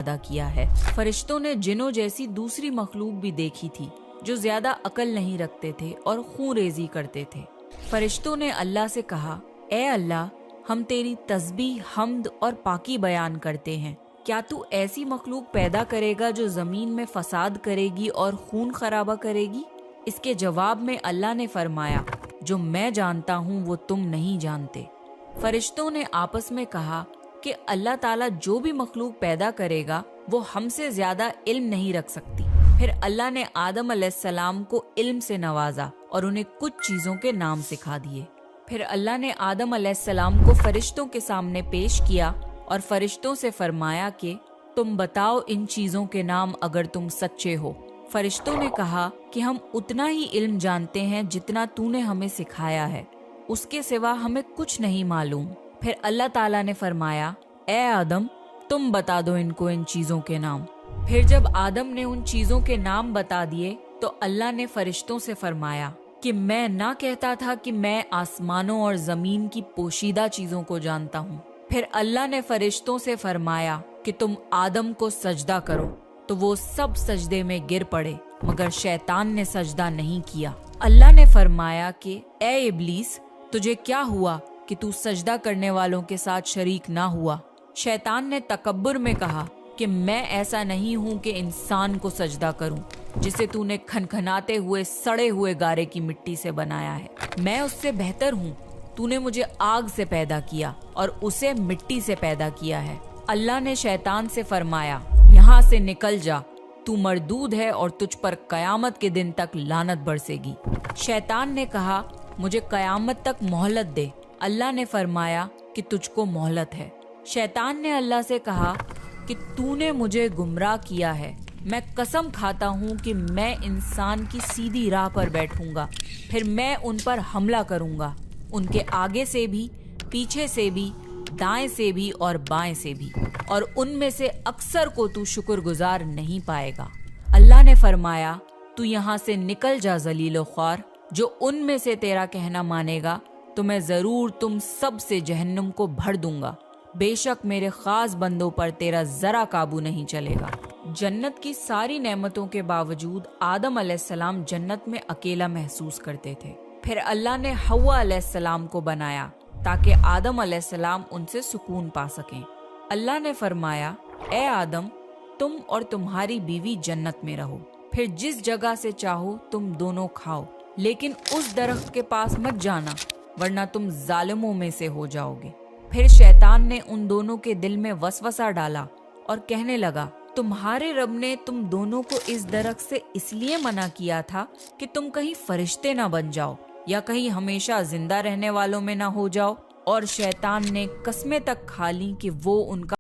پیدا کیا ہے۔ فرشتوں نے جنوں جیسی دوسری مخلوق بھی دیکھی تھی جو زیادہ عقل نہیں رکھتے تھے اور خون ریزی کرتے تھے۔ فرشتوں نے اللہ سے کہا، اے اللہ، ہم تیری تسبیح، حمد اور پاکی بیان کرتے ہیں۔ کیا تو ایسی مخلوق پیدا کرے گا جو زمین میں فساد کرے گی اور خون خرابہ کرے گی؟ اس کے جواب میں اللہ نے فرمایا، جو میں جانتا ہوں وہ تم نہیں جانتے۔ فرشتوں نے آپس میں کہا کہ اللہ تعالیٰ جو بھی مخلوق پیدا کرے گا وہ ہم سے زیادہ علم نہیں رکھ سکتی۔ پھر اللہ نے آدم علیہ السلام کو علم سے نوازا اور انہیں کچھ چیزوں کے نام سکھا دیے۔ پھر اللہ نے آدم علیہ السلام کو فرشتوں کے سامنے پیش کیا اور فرشتوں سے فرمایا کہ تم بتاؤ ان چیزوں کے نام اگر تم سچے ہو۔ فرشتوں نے کہا کہ ہم اتنا ہی علم جانتے ہیں جتنا تو نے ہمیں سکھایا ہے، اس کے سوا ہمیں کچھ نہیں معلوم۔ پھر اللہ تعالیٰ نے فرمایا، اے آدم، تم بتا دو ان کو ان چیزوں کے نام۔ پھر جب آدم نے ان چیزوں کے نام بتا دیے تو اللہ نے فرشتوں سے فرمایا کہ میں نہ کہتا تھا کہ میں آسمانوں اور زمین کی پوشیدہ چیزوں کو جانتا ہوں۔ پھر اللہ نے فرشتوں سے فرمایا کہ تم آدم کو سجدہ کرو، تو وہ سب سجدے میں گر پڑے مگر شیطان نے سجدہ نہیں کیا۔ اللہ نے فرمایا کہ اے ابلیس، تجھے کیا ہوا کہ تو سجدہ کرنے والوں کے ساتھ شریک نہ ہوا؟ شیطان نے تکبر میں کہا کہ میں ایسا نہیں ہوں کہ انسان کو سجدہ کروں جسے تو نے کھنکھناتے ہوئے سڑے ہوئے گارے کی مٹی سے بنایا ہے۔ میں اس سے بہتر ہوں، تو نے مجھے آگ سے پیدا کیا اور اسے مٹی سے پیدا کیا ہے۔ اللہ نے شیطان سے فرمایا، یہاں سے نکل جا، تو مردود ہے اور تجھ پر قیامت کے دن تک لعنت برسے گی۔ شیطان نے کہا، مجھے قیامت تک مہلت دے۔ اللہ نے فرمایا کہ تجھ کو مہلت ہے۔ شیطان نے اللہ سے کہا کہ تو نے مجھے گمراہ کیا ہے، میں قسم کھاتا ہوں کہ میں انسان کی سیدھی راہ پر بیٹھوں گا، پھر میں ان پر حملہ کروں گا، ان کے آگے سے بھی، پیچھے سے بھی، دائیں سے بھی اور بائیں سے بھی، اور ان میں سے اکثر کو تو شکر گزار نہیں پائے گا۔ اللہ نے فرمایا، تو یہاں سے نکل جا ذلیل و خوار، جو ان میں سے تیرا کہنا مانے گا تو میں ضرور تم سب سے جہنم کو بھر دوں گا، بے شک میرے خاص بندوں پر تیرا ذرا قابو نہیں چلے گا۔ جنت کی ساری نعمتوں کے باوجود آدم علیہ السلام جنت میں اکیلا محسوس کرتے تھے۔ پھر اللہ نے حوا علیہ السلام کو بنایا تاکہ آدم علیہ السلام ان سے سکون پا سکیں۔ اللہ نے فرمایا، اے آدم، تم اور تمہاری بیوی جنت میں رہو، پھر جس جگہ سے چاہو تم دونوں کھاؤ، لیکن اس درخت کے پاس مت جانا ورنہ تم ظالموں میں سے ہو جاؤ گے۔ پھر شیطان نے ان دونوں کے دل میں وسوسہ ڈالا اور کہنے لگا، تمہارے رب نے تم دونوں کو اس درخت سے اس لیے منع کیا تھا کہ تم کہیں فرشتے نہ بن جاؤ یا کہیں ہمیشہ زندہ رہنے والوں میں نہ ہو جاؤ۔ اور شیطان نے قسمیں تک کھا لیں کہ وہ ان کا